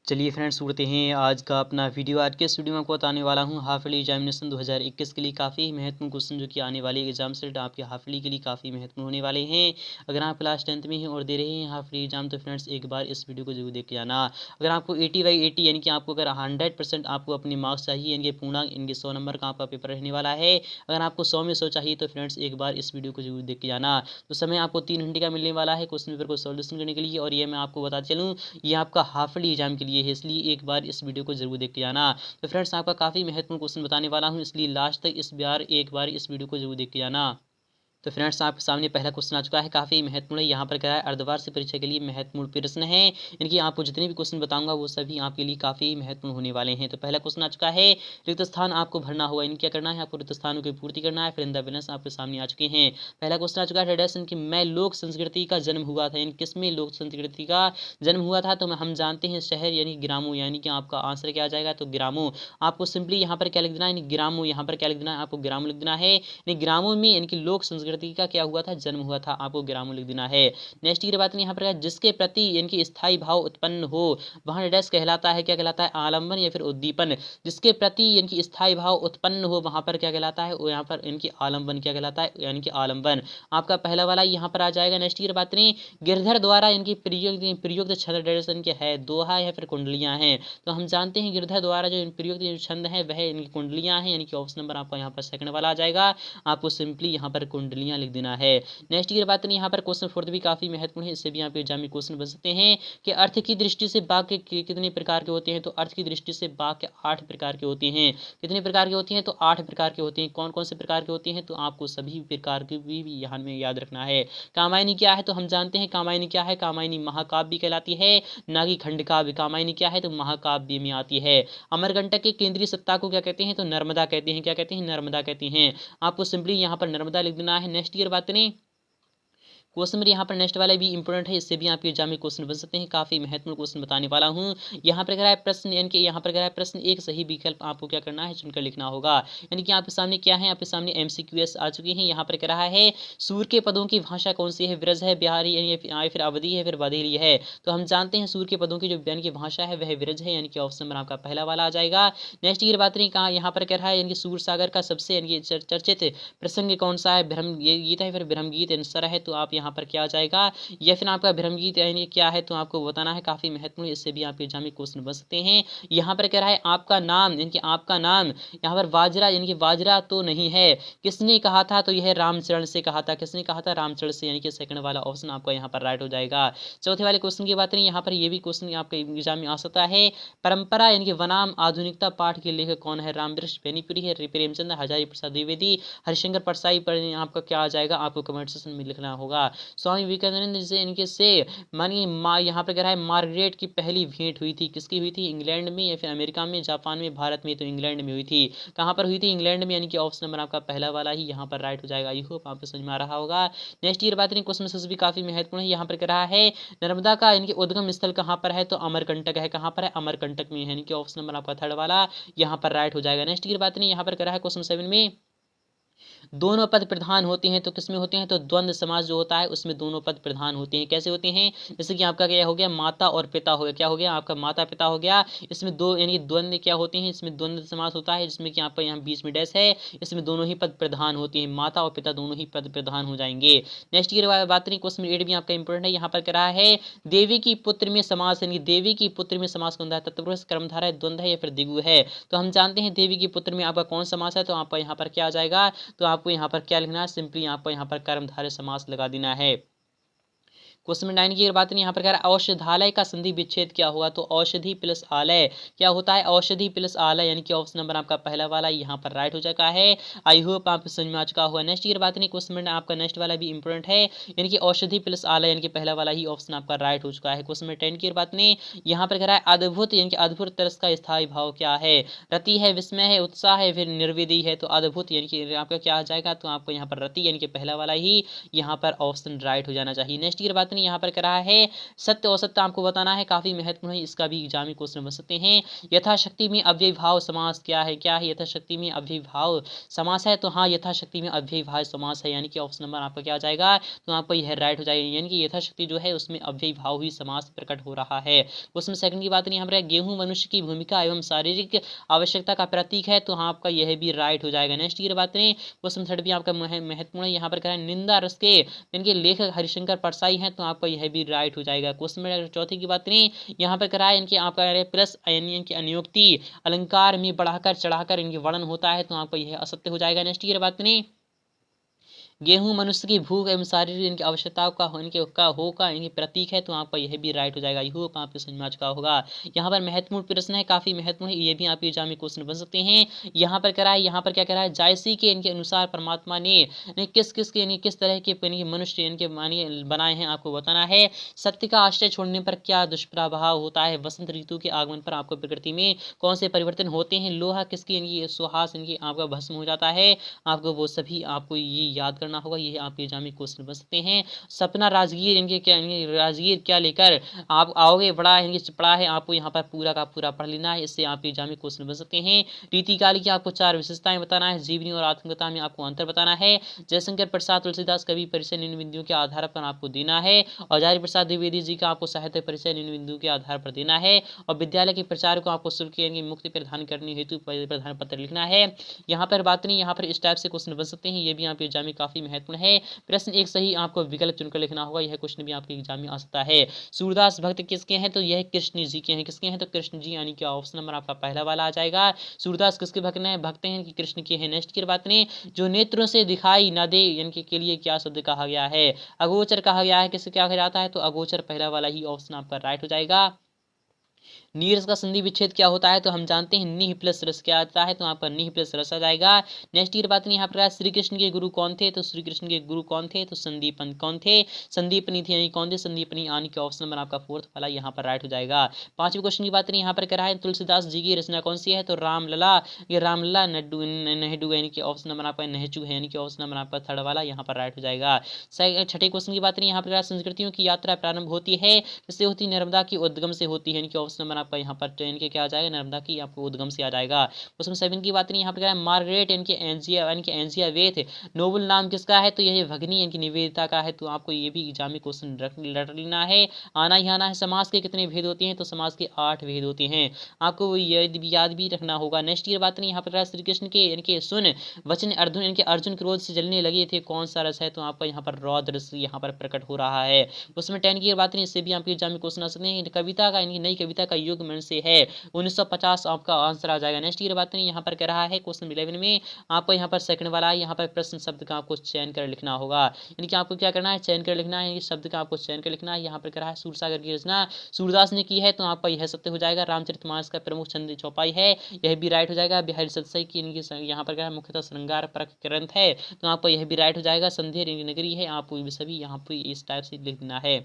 चलिए फ्रेंड्स, शुरू करते हैं आज का अपना वीडियो। आज के इस वीडियो में आपको बताने वाला हूँ हाफ ईयरली एग्जामिनेशन 2021 के लिए काफ़ी महत्वपूर्ण क्वेश्चन जो कि आने वाले एग्जाम से आपके हाफ ईयरली के लिए काफ़ी महत्वपूर्ण होने वाले हैं। अगर आप क्लास 10th में हैं और दे रहे हैं हाफ ईयरली एग्जाम तो फ्रेंड्स एक बार इस वीडियो को जरूर देख के जाना। अगर आपको 80/80 यानी कि आपको अगर 100% आपको अपने मार्क्स चाहिए, यानी कि पूर्णांक इनके 100 नंबर का आपका पेपर रहने वाला है। अगर आपको 100 में 100 चाहिए तो फ्रेंड्स एक बार इस वीडियो को जरूर देख के जाना। तो समय आपको 3 घंटे का मिलने वाला है क्वेश्चन पेपर को सॉल्यूशन करने के लिए, और ये मैं आपको बता चलूँ ये आपका हाफ ईयरली एग्जाम के लिए है, इसलिए एक बार इस वीडियो को जरूर देख के जाना। तो फ्रेंड्स आपका काफ़ी महत्वपूर्ण क्वेश्चन बताने वाला हूं, इसलिए लास्ट तक एक बार इस वीडियो को जरूर देख के जाना। तो फ्रेंड्स आपके सामने पहला क्वेश्चन आ चुका है, काफ़ी महत्वपूर्ण है। यहाँ पर क्या है, अर्धवार्षिक परीक्षा के लिए महत्वपूर्ण प्रश्न है, यानी कि आपको जितने भी क्वेश्चन बताऊंगा वो सभी आपके लिए काफ़ी महत्वपूर्ण होने वाले हैं। तो पहला क्वेश्चन आ चुका है, रिक्त स्थान आपको भरना होगा। इनकी क्या करना है, आपको रिक्त स्थानों की पूर्ति करना है। फिर इन द बैलेंस आपके सामने आ चुके हैं। पहला क्वेश्चन आ चुका है, ट्रेडिशन की मैं लोक संस्कृति का जन्म हुआ था, यानी किसमें लोक संस्कृति का जन्म हुआ था। तो हम जानते हैं शहर यानी ग्रामो, यानी कि आपका आंसर क्या आ जाएगा, तो ग्रामो। आपको सिंपली यहाँ पर क्या लिख देना है, यानी ग्रामो, यहाँ पर क्या लिख देना है, आपको ग्रामो लिख देना है। यानी ग्रामों में यानी कि लोक संस्कृति का क्या हुआ था, जन्म हुआ था, आपको ग्रामो लिख देना है। नेक्स्ट की बात नहीं, यहाँ पर जिसके प्रति यानी कि स्थायी भाव उत्पन्न हो वहाँ डैश कहलाता है, क्या कहलाता है, आलंबन या फिर उद्दीपन। जिसके प्रति यानी कि स्थायी भाव उत्पन्न हो वहाँ पर क्या कहलाता है, यहाँ पर इनकी आलंबन क्या कहलाता है, यानी कि आलंबन। आपका पहला वाला यहाँ पर आ जाएगा। नेक्स्ट की बात नहीं, गिरधर द्वारा इनकी प्रयुक्त छंद डैश इनके है, दोहा या फिर कुंडलियाँ हैं। तो हम जानते हैं गिरधर द्वारा जो प्रयुक्त छंद है वह इनकी कुंडलियाँ हैं, यानी कि ऑप्शन नंबर आपका यहाँ पर सेकंड वाला आ जाएगा। आपको सिंपली यहाँ पर कुंडलियाँ लिख देना है। नेक्स्ट की बात नहीं, यहाँ पर क्वेश्चन फोर्थ भी काफी महत्वपूर्ण है, इससे भी आपके एग्जाम में क्वेश्चन बन सकते हैं कि अर्थ की दृष्टि से वाक्य कितने प्रकार के होते हैं। तो अर्थ की दृष्टि से वाक्य 8 प्रकार के होते हैं। कितने प्रकार के होते हैं, तो 8 प्रकार के होते हैं। कौन कौन से प्रकार के होते हैं, तो आपको सभी प्रकार के भी यहाँ में याद रखना है। कामायनी क्या है, तो हम जानते हैं कामायनी क्या है, कामायनी महाकाव्य कहलाती है, ना कि खंड काव्य। कामायनी क्या है, तो महाकाव्य में आती है। अमरकंटक के केंद्रीय सत्ता को क्या कहते हैं, तो नर्मदा कहते हैं। क्या कहते हैं, नर्मदा कहते हैं। आपको सिंपली यहाँ पर नर्मदा लिख देना है। नेक्स्ट ईयर बात नहीं, क्वेश्चन मेरे यहाँ पर नेक्स्ट वाला भी इंपॉर्टेंट है, इससे भी आपके एग्जाम में क्वेश्चन बन सकते हैं। काफी महत्वपूर्ण क्वेश्चन बताने वाला हूँ। यहाँ पर कह प्रश्न, यानी कि यहाँ पर कह प्रश्न एक सही विकल्प आपको क्या करना है, चुनकर लिखना होगा। यानी कि आपके सामने क्या है, आपके सामने MCQS आ चुके हैं। यहाँ पर कह रहा है सूर्य के पदों की भाषा कौन सी है, ब्रज है, बिहारी या फिर अवधि है, फिर बघेली है। तो हम जानते हैं सूर्य के पदों की जो यानी कि भाषा है वह ब्रज है, यानी कि ऑप्शन नंबर आपका पहला वाला आ जाएगा। नेक्स्ट की बात नहीं, कहा यहाँ पर कह रहा है यानी कि सूर सागर का सबसे यानी कि चर्चित प्रसंग कौन सा है, ब्रह्म गीत है, फिर ब्रह्म गीत आंसर है। तो आप यहाँ पर क्या आ जाएगा, या फिर आपका ब्रह्मगीत यानी क्या है, तो आपको बताना है। काफी महत्वपूर्ण, इससे भी आपके एग्जाम में क्वेश्चन बन सकते हैं। यहाँ पर कह रहा है आपका नाम, यानी कि आपका नाम, यहाँ पर वाजरा, यानी कि वाजरा तो नहीं है, किसने कहा था, तो यह रामचरण से कहा था। किसने कहा था, रामचरण से, यानी कि सेकंड वाला ऑप्शन आपका यहाँ पर राइट हो जाएगा। चौथे वाले क्वेश्चन की बात नहीं, यहाँ पर ये भी क्वेश्चन आपके एग्जाम में आ सकता है। परंपरा यानी कि वनाम आधुनिकता पाठ के लेखक कौन है, रामवृक्ष बेनीपुरी है, प्रेमचंद, हजारी प्रसाद द्विवेदी, हरिशंकर परसाई। पर आपका क्या आ जाएगा, आपको कमेंट सेक्शन में लिखना होगा। स्वामी विवेकानंद से इनके से मानिए यहाँ पर कह रहा है मार्गरेट की पहली भेंट हुई थी, किसकी हुई थी, इंग्लैंड में या फिर अमेरिका में, जापान में, भारत में, तो इंग्लैंड में हुई थी। कहाँ पर हुई थी, इंग्लैंड में, यानी कि ऑप्शन नंबर आपका पहला वाला ही यहाँ पर राइट हो जाएगा। आई होप आपको समझ में आ रहा होगा। नेक्स्ट ईयर बात नहीं, क्वेश्चन भी काफी महत्वपूर्ण है। यहाँ पर कह रहा है नर्मदा का यानी कि उद्गम स्थल कहाँ पर है, तो अमरकंटक है। कहाँ पर है, अमरकंटक में, यानी कि ऑप्शन नंबर आपका थर्ड वाला यहाँ पर राइट हो जाएगा। नेक्स्ट ईयर बात नहीं, यहाँ पर कह रहा है क्वेश्चन 7 में दोनों पद प्रधान होते हैं, तो किसमें होते हैं, तो द्वंद्व समास जो होता है उसमें दोनों पद प्रधान होते हैं। कैसे होते हैं, जैसे कि आपका क्या हो गया, माता और पिता हो गया, क्या हो गया, आपका माता पिता हो गया। इसमें दो यानी कि द्वंद्व क्या होते हैं, इसमें द्वंद्व समास होता है, जिसमें कि आपका यहाँ बीच में डैश है, इसमें दोनों ही पद प्रधान होते हैं, माता और पिता दोनों ही पद प्रधान हो जाएंगे। नेक्स्ट की बात नहीं, क्वेश्चन 8 भी आपका इंपॉर्टेंट है। यहाँ पर कह रहा है देवी की पुत्र में समास, यानी देवी की पुत्र में समास कौन है, तत्पुरुष, कर्मधारय, द्वंद्व है या फिर द्विगु है। तो हम जानते हैं देवी की पुत्र में आपका कौन समास है, तो आपका यहाँ पर क्या आ जाएगा, तो आपको यहाँ पर क्या लिखना है, सिंपली आपको यहाँ पर कर्मधारय समास लगा देना है। क्वेश्चन 9 की बात नहीं, यहाँ पर कह रहा है औषधालय का संधि विच्छेद क्या होगा, तो औषधि प्लस आलय क्या होता है, औषधि प्लस आलय, यानी कि ऑप्शन नंबर आपका पहला वाला यहाँ पर राइट हो चुका है। आई होप आप समझ में आ चुका हुआ। नेक्स्ट की बात नहीं, क्वेश्चन आपका नेक्स्ट वाला भी इंपॉर्टेंट है, यानी कि औषधि प्लस आलय, यानी कि पहला वाला ही ऑप्शन आपका राइट हो चुका है। क्वेश्चन 10 की बात नहीं, यहाँ पर कह रहा है अद्भुत, यानी कि अद्भुत तरस का स्थायी भाव क्या है, रति है, विस्मय है, उत्साह है, फिर निर्विधि है। तो अद्भुत यानी कि आपका क्या आ जाएगा, तो आपको यहाँ पर रति यानी कि पहला वाला ही यहाँ पर ऑप्शन राइट हो जाना चाहिए। नेक्स्ट की बात नहीं यहाँ पर करा है सत्य और सत्य आपको बताना है, काफी महत्वपूर्ण है, इसका भी एग्जाम में क्वेश्चन बन सकते हैं। यथाशक्ति में अव्ययीभाव समास क्या है? क्या है यथाशक्ति में अव्ययीभाव समास है? तो हाँ, यथाशक्ति में अव्ययीभाव समास है, यानी कि ऑप्शन नंबर आपका क्या आ जाएगा? तो आपको यह राइट हो जाएगा, यानी कि यथाशक्ति जो है उसमें अव्ययीभाव ही समास प्रकट हो रहा है। क्वेश्चन सेकंड की बात नहीं, यहाँ पर गेहूं मनुष्य की भूमिका एवं शारीरिक आवश्यकता का प्रतीक है, तो हाँ आपका यह भी राइट हो जाएगा। नेक्स्ट की बात करें, क्वेश्चन थर्ड भी आपका महत्वपूर्ण है, यहाँ पर करें निंदा रस के इनके लेखक हरिशंकर परसाई हैं, तो आपका यह भी राइट हो जाएगा। क्वेश्चन में चौथी की बात करें, यहाँ पर कराए इनके आपका प्लस इनकी अनुक्ति अलंकार में बढ़ाकर चढ़ाकर इनके वर्णन होता है, तो आपका यह असत्य हो जाएगा। नेक्स्ट की बात करें, गेहूं मनुष्य की भूख एवं शारीरिक इनकी आवश्यकताओं का इनके प्रतीक है, तो आपका यह भी राइट हो जाएगा। आई होप आपको समझ में आ चुका होगा। यहाँ पर महत्वपूर्ण प्रश्न है, काफी महत्वपूर्ण है, ये भी आपके एग्जाम में क्वेश्चन बन सकते हैं। यहाँ पर कराए, यहाँ पर क्या करा है, जायसी के इनके अनुसार परमात्मा ने किस तरह के मनुष्य इनके बनाए हैं, आपको बताना है। सत्य का आश्रय छोड़ने पर क्या दुष्प्रभाव होता है? वसंत ऋतु के आगमन पर आपको प्रकृति में कौन से परिवर्तन होते हैं? लोहा किसकी इनकी सुहास इनकी आपका भस्म हो जाता है? आपको वो सभी आपको ये याद करना होगा, ये आपके एग्जाम में क्वेश्चन बन सकते हैं। सपना राजगीर राजगीर क्या लेकर आप आओगे, पड़ा है, आपको यहाँ पर पूरा का पूरा पढ़ लेना है, इससे आपके एग्जाम में क्वेश्चन बन सकते हैं। रीतिकाल की आपको 4 विशेषताएं बताना है, जीवनी और आत्मकथा में आपको अंतर बताना है। जयशंकर प्रसाद तुलसीदास कवि परिचय निम्न बिंदुओं के आधार पर आपको देना है। और हजारी प्रसाद द्विवेदी जी का आपको साहित्य परिचय निम्न बिंदुओं के आधार पर देना है। और विद्यालय के प्रचार को आपको शुल्क की मुक्ति प्रदान करने हेतु प्रधान पत्र लिखना है। यहाँ पर बात नहीं, यहाँ पर इस टाइप से क्वेश्चन बन सकते हैं, ये भी आपके एग्जाम में काफी महत्वपूर्ण है। प्रश्न एक सही आपको विकल्प चुनकर लिखना होगा, यह क्वेश्चन भी आपके एग्जाम में आ सकता है। सूरदास भक्त किसके हैं? तो यह कृष्ण जी के हैं। किसके हैं? तो कृष्ण जी, यानी कि ऑप्शन नंबर आपका पहला वाला आ जाएगा। सूरदास किसके भक्त हैं कि कृष्ण के हैं। नेक्स्ट की बात नहीं, जो नेत्रों से दिखाई न दे इनके के लिए क्या शब्द कहा गया है? अगोचर कहा गया है। किससे क्या कहा जाता है? तो अगोचर पहला वाला ही ऑप्शन आपका राइट हो जाएगा। नीरस का संधि विच्छेद क्या होता है? तो हम जानते हैं निह प्लस रस क्या आता है, तो आपका निह प्लस रस आ जाएगा। नेक्स्ट की बात नहीं, यहाँ पर श्री कृष्ण के गुरु कौन थे? तो श्री कृष्ण के गुरु कौन थे? तो संदीपन कौन थे? संदीपनी थे, यानी कौन थे? संदीपनी, यानी कि ऑप्शन नंबर आपका फोर्थ वाला यहाँ पर राइट हो जाएगा। पांचवें क्वेश्चन की बात नहीं, यहाँ पर कह रहा है तुलसीदास जी की रचना कौन सी है? तो रामलला, ये रामलला नहडू, यानी कि ऑप्शन नंबर आपका नहचू है, यानी कि ऑप्शन नंबर आपका थर्ड वाला यहाँ पर राइट हो जाएगा। छठे क्वेश्चन की बात नहीं, यहाँ पर संस्कृतियों की यात्रा प्रारंभ होती है किससे होती है? नर्मदा की उद्गम से होती है, यानी कि ऑप्शन नंबर आपका यहाँ पर ट्रेन के क्या आ जाएगा? नर्मदा की आपको उद्गम से आ जाएगा। क्वेश्चन 7 की बात नहीं, यहाँ पर क्या है, मार्गरेट इनके एंजिया वेथ नोबल नाम किसका है? तो यह भगनी इनकी निवेदिता का है, तो आपको ये भी एग्जाम में क्वेश्चन रट लेना है, आना ही आना है। समाज के कितने भेद होते हैं? तो समाज के 8 भेद होते हैं, आपको याद भी रखना होगा। नेक्स्ट की बात नहीं, यहाँ पर श्री कृष्ण के इनके सुन वचन अर्जुन इनके अर्जुन क्रोध से जलने लगे थे, कौन सा रस है? तो आपका यहाँ पर रौद्र रस यहाँ पर प्रकट हो रहा है। उसमें 10 की बात नहीं, इससे भी आपके एग्जाम में क्वेश्चन आ सकते हैं। कविता का इनकी नई कविता का युग मन से है 1950 आपका आंसर आ जाएगा। नेक्स्ट की बात नहीं, यहाँ पर कह रहा है क्वेश्चन 11 में आपको यहाँ पर सेकंड वाला है, यहाँ पर प्रश्न शब्द का आपको चयन कर लिखना होगा, यानी कि आपको क्या करना है? चयन कर लिखना है, शब्द का आपको चयन कर लिखना है। यहाँ पर कह रहा है सूरसागर की रचना सूरदास ने की है, तो आपका यह सत्य हो जाएगा। रामचरितमानस का प्रमुख छंद चौपाई है, यह भी राइट हो जाएगा। बिहारी सतसई की इनकी यहाँ पर क्या मुख्यतः श्रृंगार परक ग्रंथ है, तो आपको यह भी राइट हो जाएगा। संध्या नगरी है, आप सभी यहाँ पर इस टाइप से लिख देना है।